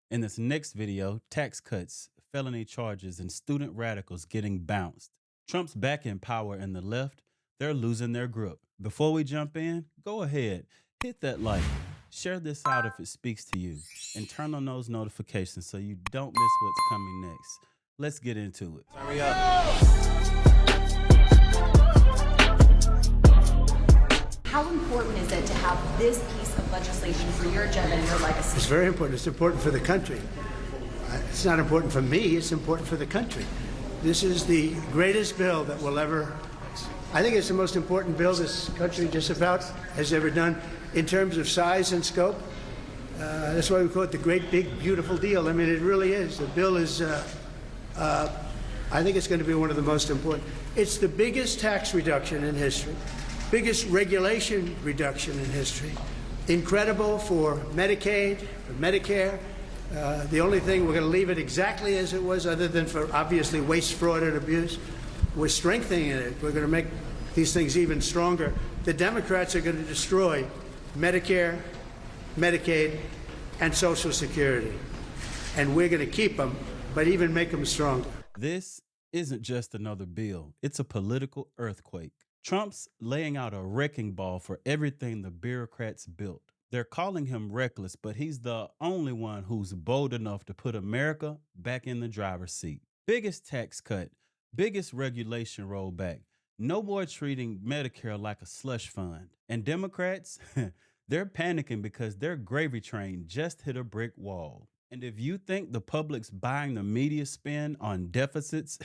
In this next video, tax cuts, felony charges, and student radicals getting bounced. Trump's back in power and the left, they're losing their grip. Before we jump in, go ahead, hit that like, share this out if it speaks to you, and turn on those notifications so you don't miss what's coming next. Let's get into it. Hurry up. How important is it to have this piece of legislation for your agenda and your legacy? It's very important. It's important for the country. It's not important for me. It's important for the country. This is the greatest bill that will ever, I think it's the most important bill this country just about has ever done in terms of size and scope. That's why we call it the great, big, beautiful deal. I mean, it really is. The bill is, I think it's going to be one of the most important. It's the biggest tax reduction in history. Biggest regulation reduction in history. Incredible for Medicaid, for Medicare. The only thing, we're going to leave it exactly as it was, other than for obviously waste, fraud, and abuse. We're strengthening it. We're going to make these things even stronger. The Democrats are going to destroy Medicare, Medicaid, and Social Security. And we're going to keep them, but even make them stronger. This isn't just another bill. It's a political earthquake. Trump's laying out a wrecking ball for everything the bureaucrats built. They're calling him reckless, but he's the only one who's bold enough to put America back in the driver's seat. Biggest tax cut, biggest regulation rollback. No more treating Medicare like a slush fund. And Democrats, they're panicking because their gravy train just hit a brick wall. And if you think the public's buying the media spin on deficits,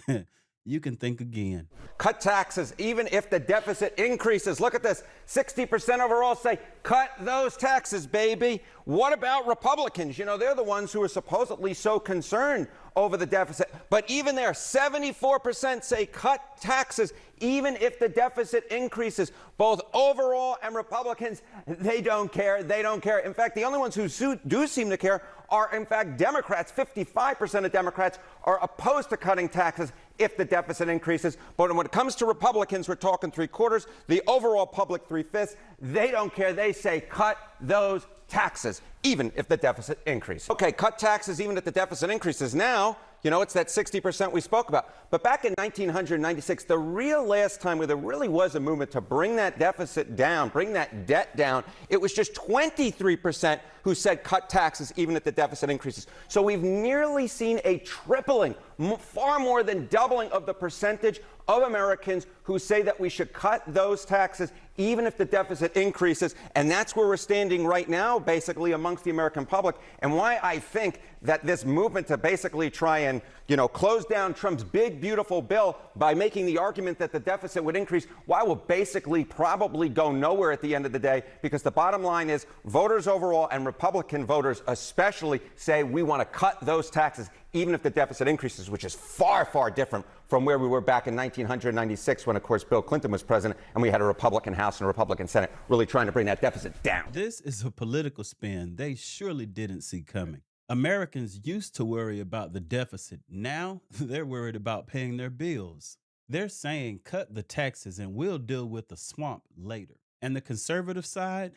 you can think again. Cut taxes, even if the deficit increases. Look at this. 60% overall say, cut those taxes, baby. What about Republicans? You know, they're the ones who are supposedly so concerned over the deficit. But even there, 74% say cut taxes, even if the deficit increases. Both overall and Republicans, they don't care. They don't care. In fact, the only ones who do seem to care are, in fact, Democrats. 55% of Democrats are opposed to cutting taxes if the deficit increases. But when it comes to Republicans, we're talking 3/4. The overall public, 3/5. They don't care. They say cut those taxes, even if the deficit increases. Okay, cut taxes even if the deficit increases. Now, you know, it's that 60% we spoke about. But back in 1996, the real last time where there really was a movement to bring that deficit down, bring that debt down, it was just 23% who said cut taxes even if the deficit increases. So we've nearly seen a tripling, far more than doubling of the percentage of Americans who say that we should cut those taxes even if the deficit increases. And that's where we're standing right now, basically, amongst the American public, and why I think that this movement to basically try and, you know, close down Trump's big, beautiful bill by making the argument that the deficit would increase, why will basically probably go nowhere at the end of the day, because the bottom line is voters overall and Republican voters especially say we want to cut those taxes even if the deficit increases, which is far, far different from where we were back in 1996 when, of course, Bill Clinton was president and we had a Republican House and a Republican Senate really trying to bring that deficit down. This is a political spin they surely didn't see coming. Americans used to worry about the deficit. Now they're worried about paying their bills. They're saying cut the taxes and we'll deal with the swamp later. And the conservative side,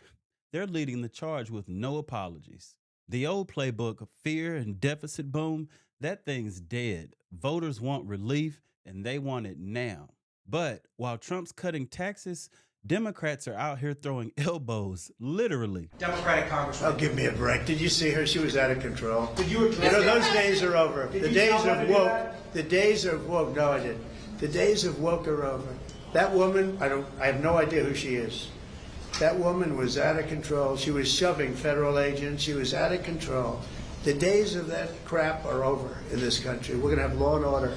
they're leading the charge with no apologies. The old playbook of fear and deficit boom, that thing's dead. Voters want relief and they want it now. But while Trump's cutting taxes, Democrats are out here throwing elbows, literally. Democratic Congresswoman. Oh, give me a break. Did you see her? She was out of control. Did you address know, those days are over. Did The you days tell her of to do woke. that? The days of woke. No, I didn't. The days of woke are over. That woman, I have no idea who she is. That woman was out of control. She was shoving federal agents. She was out of control. The days of that crap are over in this country. We're going to have law and order.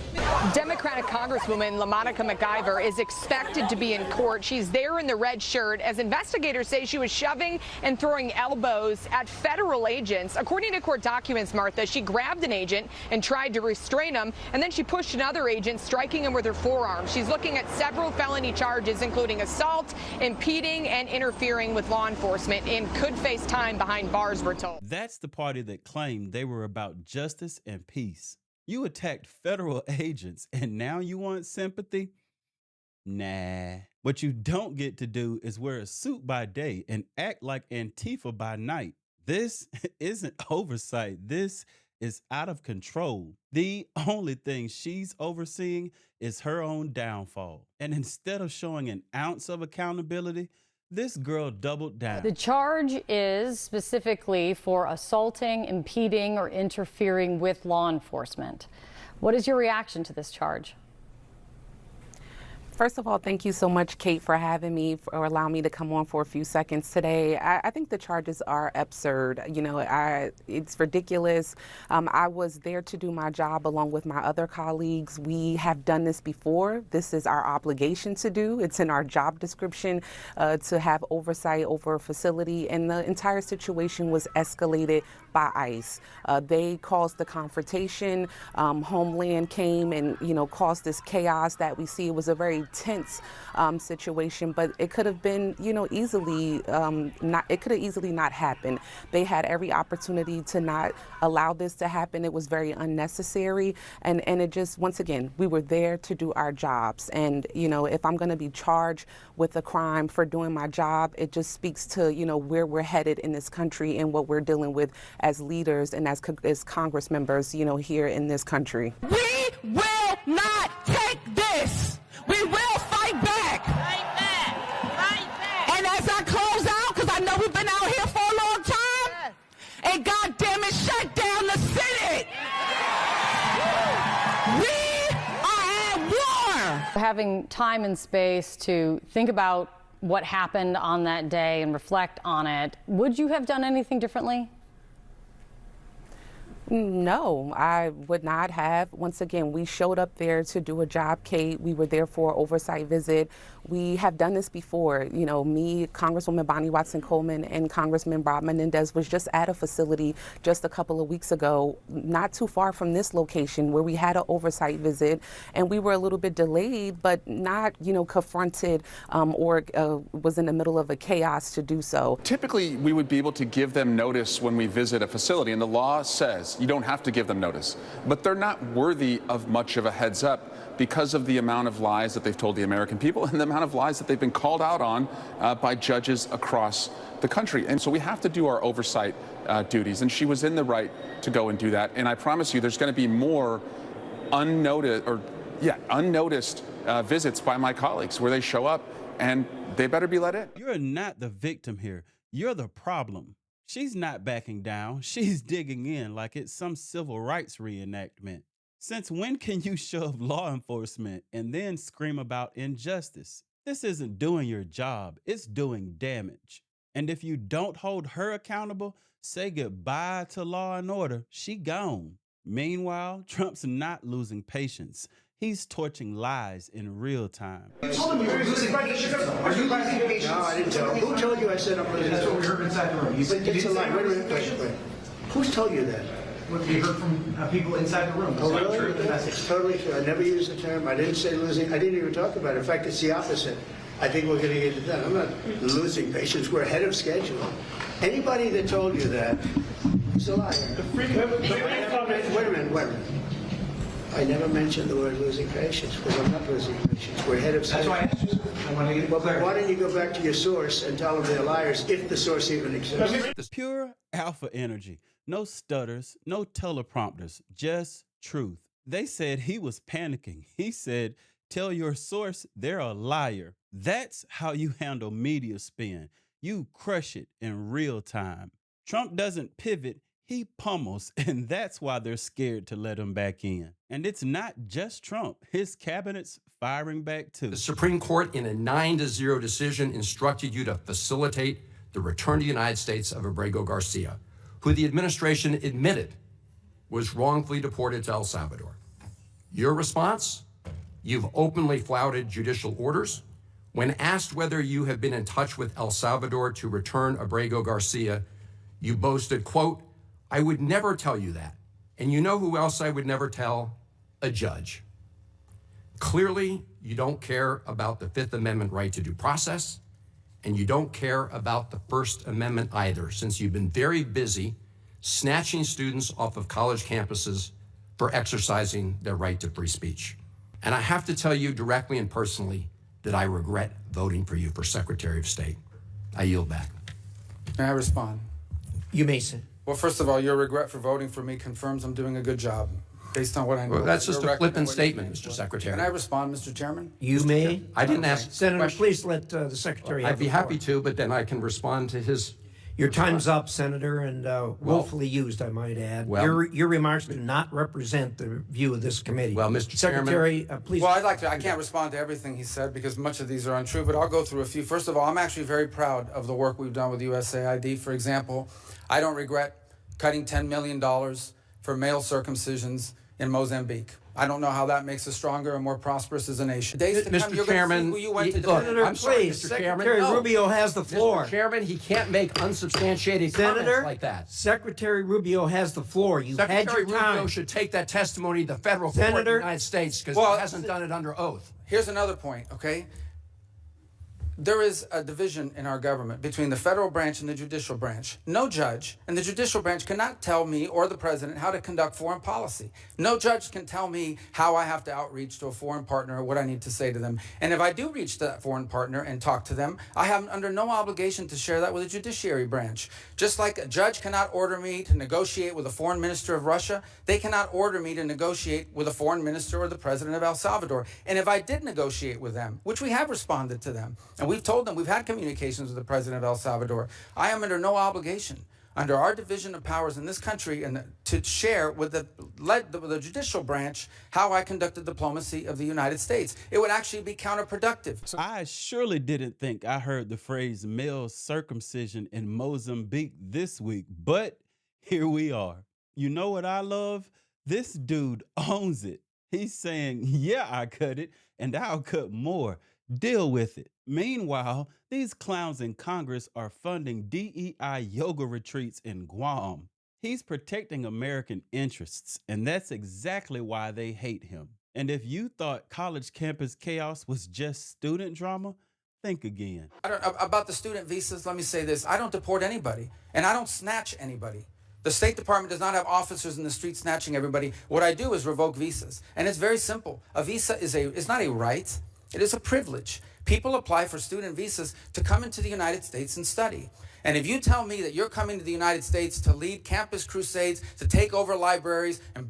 Democratic Congresswoman LaMonica McIver is expected to be in court. She's there in the red shirt as investigators say she was shoving and throwing elbows at federal agents. According to court documents, Martha, she grabbed an agent and tried to restrain him, and then she pushed another agent, striking him with her forearm. She's looking at several felony charges, including assault, impeding, and interfering with law enforcement, and could face time behind bars, we're told. That's the party that claimed they were about justice and peace. You attacked federal agents and now you want sympathy? Nah. What you don't get to do is wear a suit by day and act like Antifa by night. This isn't oversight. This is out of control. The only thing she's overseeing is her own downfall. And instead of showing an ounce of accountability, this girl doubled down. The charge is specifically for assaulting, impeding, or interfering with law enforcement. What is your reaction to this charge? First of all, thank you so much, Kate, for having me, or allowing me to come on for a few seconds today. I think the charges are absurd. You know, it's ridiculous. I was there to do my job along with my other colleagues. We have done this before. This is our obligation to do. It's in our job description to have oversight over a facility, and the entire situation was escalated by ICE. They caused the confrontation. Homeland came and, you know, caused this chaos that we see. It was a very tense situation, but it could have been, you know, easily not happened. They had every opportunity to not allow this to happen. It was very unnecessary, and it just, once again, we were there to do our jobs. And, you know, if I'm going to be charged with a crime for doing my job, it just speaks to, you know, where we're headed in this country and what we're dealing with as leaders and as Congress members, you know, here in this country. We will not take this. We will fight back. Fight back. Fight back. And as I close out, because I know we've been out here for a long time, yes, and goddamn it, shut down the Senate. We are at war. Having time and space to think about what happened on that day and reflect on it, would you have done anything differently? No, I would not have. Once again, we showed up there to do a job, Kate. We were there for an oversight visit. We have done this before. You know, me, Congresswoman Bonnie Watson-Coleman, and Congressman Bob Menendez was just at a facility just a couple of weeks ago, not too far from this location, where we had an oversight visit, and we were a little bit delayed, but not, you know, confronted or was in the middle of a chaos to do so. Typically, we would be able to give them notice when we visit a facility, and the law says you don't have to give them notice, but they're not worthy of much of a heads up because of the amount of lies that they've told the American people and the amount of lies that they've been called out on by judges across the country. And so we have to do our oversight duties, and she was in the right to go and do that. And I promise you, there's going to be more unnoticed visits by my colleagues where they show up and they better be let in. You're not the victim here. You're the problem. She's not backing down. She's digging in like it's some civil rights reenactment. Since when can you shove law enforcement and then scream about injustice? This isn't doing your job. It's doing damage. And if you don't hold her accountable, say goodbye to law and order. She gone. Meanwhile, Trump's not losing patience. He's torching lies in real time. You told him you were losing patience. Are you losing patience? No, I didn't tell him. Who told you I said I'm losing patience? That's what we heard inside the room. You said it's a lie. Wait a minute. Who's told you that? What we heard from people inside the room. Oh, really? It's totally true. I never used the term. I didn't say losing. I didn't even talk about it. In fact, it's the opposite. I think we're going to get it done. I'm not losing patience. We're ahead of schedule. Anybody that told you that is a liar. Wait a minute. I never mentioned the word losing patience, because I'm not losing patience. We're ahead of schedule. That's why I asked you. I want to get well, why don't you go back to your source and tell them they're liars, if the source even exists? Pure alpha energy. No stutters, no teleprompters, just truth. They said he was panicking. He said, tell your source they're a liar. That's how you handle media spin. You crush it in real time. Trump doesn't pivot. He pummels, and that's why they're scared to let him back in. And it's not just Trump. His cabinet's firing back too. The Supreme Court, in a 9-0 decision, instructed you to facilitate the return to the United States of Abrego Garcia, who the administration admitted was wrongfully deported to El Salvador. Your response? You've openly flouted judicial orders. When asked whether you have been in touch with El Salvador to return Abrego Garcia, you boasted, quote, I would never tell you that. And you know who else I would never tell? A judge. Clearly, you don't care about the Fifth Amendment right to due process, and you don't care about the First Amendment either, since you've been very busy snatching students off of college campuses for exercising their right to free speech. And I have to tell you directly and personally that I regret voting for you for Secretary of State. I yield back. May I respond? You may say. Well, first of all, your regret for voting for me confirms I'm doing a good job, based on what I know. Well, that's just Your a record and flippant what statement, you Mr. stand for. Secretary. Can I respond, Mr. Chairman? You may. I didn't ask. Senator, please let the Secretary have I'd be the floor. happy to, but then I can respond to his. Your time's up, Senator, and willfully used, I might add. Well- Your remarks do not represent the view of this committee. Well, Mr. Secretary, please. Well, I'd like to. I can't respond to everything he said because much of these are untrue, but I'll go through a few. First of all, I'm actually very proud of the work we've done with USAID. For example, I don't regret cutting $10 million for male circumcisions in Mozambique. I don't know how that makes us stronger and more prosperous as a nation. Days to come, Mr. you're Chairman, gonna see who you went to look, defend. I'm sorry, please, Mr. Chairman. Secretary No. Rubio has the floor. Mr. Chairman, he can't make unsubstantiated Senator, comments like that. Secretary Rubio has the floor. You had Secretary your time. Rubio should take that testimony to the federal court in the Senator- United States because Well, he hasn't done it under oath. Here's another point, okay? There is a division in our government between the federal branch and the judicial branch. No judge and the judicial branch cannot tell me or the president how to conduct foreign policy. No judge can tell me how I have to outreach to a foreign partner or what I need to say to them. And if I do reach that foreign partner and talk to them, I have under no obligation to share that with the judiciary branch. Just like a judge cannot order me to negotiate with a foreign minister of Russia, they cannot order me to negotiate with a foreign minister or the president of El Salvador. And if I did negotiate with them, which we have responded to them, and we've told them, we've had communications with the president of El Salvador, I am under no obligation, under our division of powers in this country, and to share with the judicial branch how I conducted diplomacy of the United States. It would actually be counterproductive. I surely didn't think I heard the phrase male circumcision in Mozambique this week, but here we are. You know what I love? This dude owns it. He's saying, yeah, I cut it, and I'll cut more. Deal with it. Meanwhile, these clowns in Congress are funding DEI yoga retreats in Guam. He's protecting American interests, and that's exactly why they hate him. And if you thought college campus chaos was just student drama, think again. About the student visas, let me say this. I don't deport anybody, and I don't snatch anybody. The State Department does not have officers in the street snatching everybody. What I do is revoke visas, and it's very simple. A visa is not a right. It is a privilege. People apply for student visas to come into the United States and study. And if you tell me that you're coming to the United States to lead campus crusades, to take over libraries and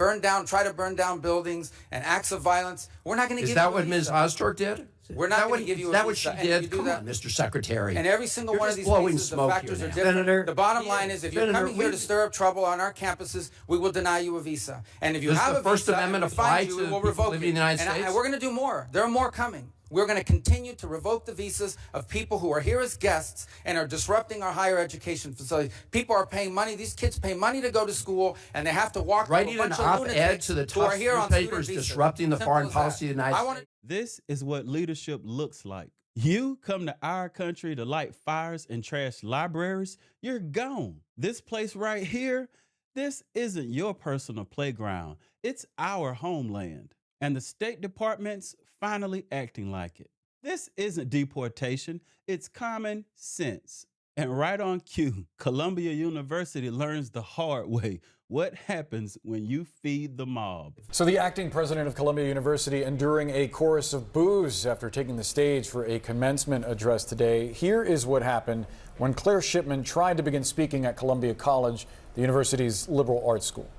try to burn down buildings and acts of violence, we're not going to give you a visa. Is that what Ms. Ostorp did? We're not going to give you a visa. Is that what she and did? you do Come that. on, Mr. Secretary. And every single You're one of just these blowing cases, the smoke factors here are now. different. Senator, the bottom line is if you're Senator, coming here to stir up trouble on our campuses, we will deny you a visa. And if you Does have the a First visa Amendment and we find apply you, to we will people revoke living it. in the United And States? we're going to do more. There are more coming. We're going to continue to revoke the visas of people who are here as guests and are disrupting our higher education facilities. People are paying money. These kids pay money to go to school, and they have to walk Writing through a an bunch of op-ed lunatics to the who are tough here on student newspapers visas. disrupting the Simple foreign as policy of the United States. This is what leadership looks like. You come to our country to light fires and trash libraries, you're gone. This place right here, this isn't your personal playground. It's our homeland. And the State Department's finally acting like it. This isn't deportation, it's common sense. And right on cue, Columbia University learns the hard way what happens when you feed the mob. So the acting president of Columbia University enduring a chorus of boos after taking the stage for a commencement address today. Here is what happened when Claire Shipman tried to begin speaking at Columbia College, the university's liberal arts school.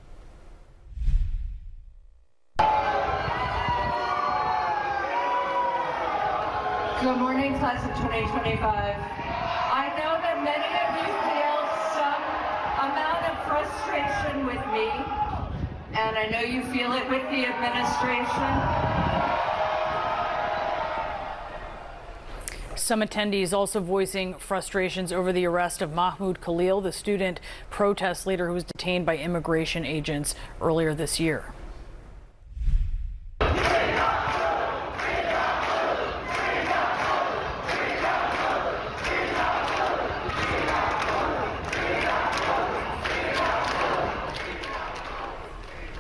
Good morning, class of 2025. I know that many of you feel some amount of frustration with me, and I know you feel it with the administration. Some attendees also voicing frustrations over the arrest of Mahmoud Khalil, the student protest leader who was detained by immigration agents earlier this year.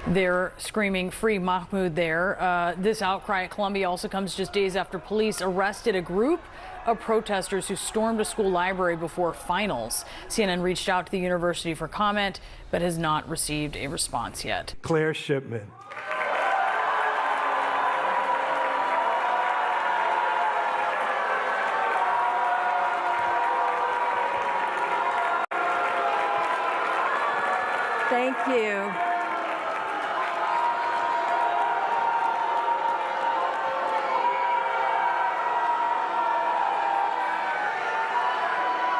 They're screaming "Free Mahmoud" there. This outcry at Columbia also comes just days after police arrested a group of protesters who stormed a school library before finals. CNN reached out to the university for comment, but has not received a response yet. Claire Shipman. you.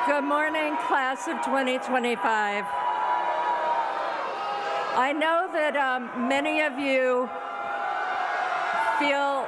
Good morning, class of 2025. I know that many of you feel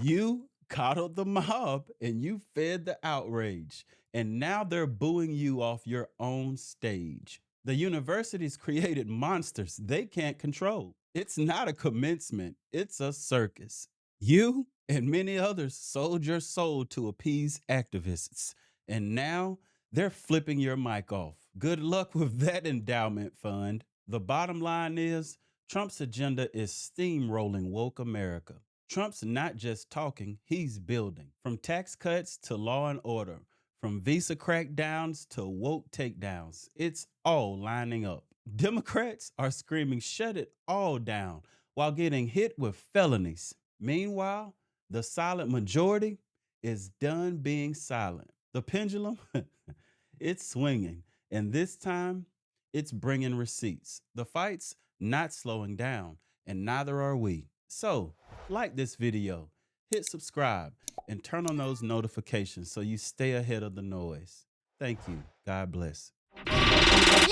You coddled the mob and you fed the outrage, and now they're booing you off your own stage. The university's created monsters they can't control. It's not a commencement, it's a circus. You and many others sold your soul to appease activists, and now they're flipping your mic off. Good luck with that endowment fund. The bottom line is Trump's agenda is steamrolling woke America. Trump's not just talking, he's building. From tax cuts to law and order, from visa crackdowns to woke takedowns, it's all lining up. Democrats are screaming, shut it all down, while getting hit with felonies. Meanwhile, the silent majority is done being silent. The pendulum, it's swinging, and this time, it's bringing receipts. The fight's not slowing down, and neither are we. So, like this video, hit subscribe, and turn on those notifications so you stay ahead of the noise. Thank you. God bless. Listen.